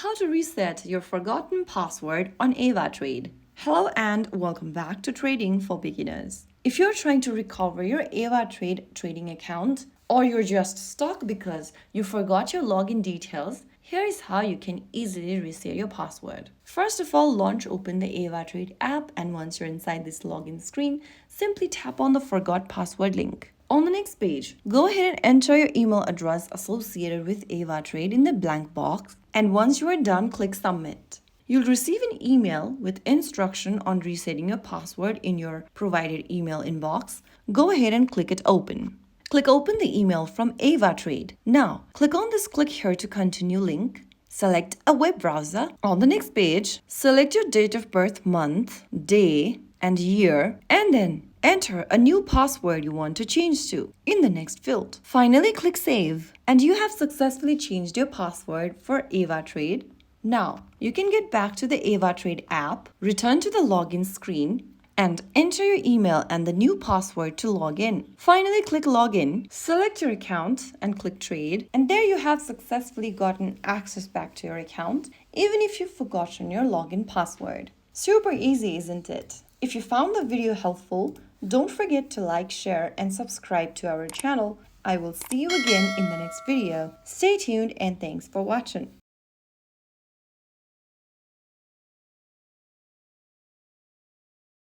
How to reset your forgotten password on AvaTrade. Hello and welcome back to Trading for Beginners. If you're trying to recover your AvaTrade trading account or you're just stuck because you forgot your login details, here is how you can easily reset your password. First of all, open the AvaTrade app, and once you're inside this login screen, simply tap on the Forgot Password link. On the next page, go ahead and enter your email address associated with AvaTrade in the blank box, and once you are done, click Submit. You'll receive an email with instruction on resetting your password in your provided email inbox. Go ahead and click it Open. Click Open the email from AvaTrade. Now, click on this Click Here to Continue link. Select a web browser. On the next page, select your date of birth, month, day, and year, and then enter a new password you want to change to in the next field. Finally, click Save, and you have successfully changed your password for AvaTrade. Now, you can get back to the AvaTrade app, return to the login screen, and enter your email and the new password to log in. Finally, click Login, select your account, and click Trade, and there you have successfully gotten access back to your account, even if you've forgotten your login password. Super easy, isn't it? If you found the video helpful, don't forget to like, share, and subscribe to our channel. I will see you again in the next video. Stay tuned and thanks for watching.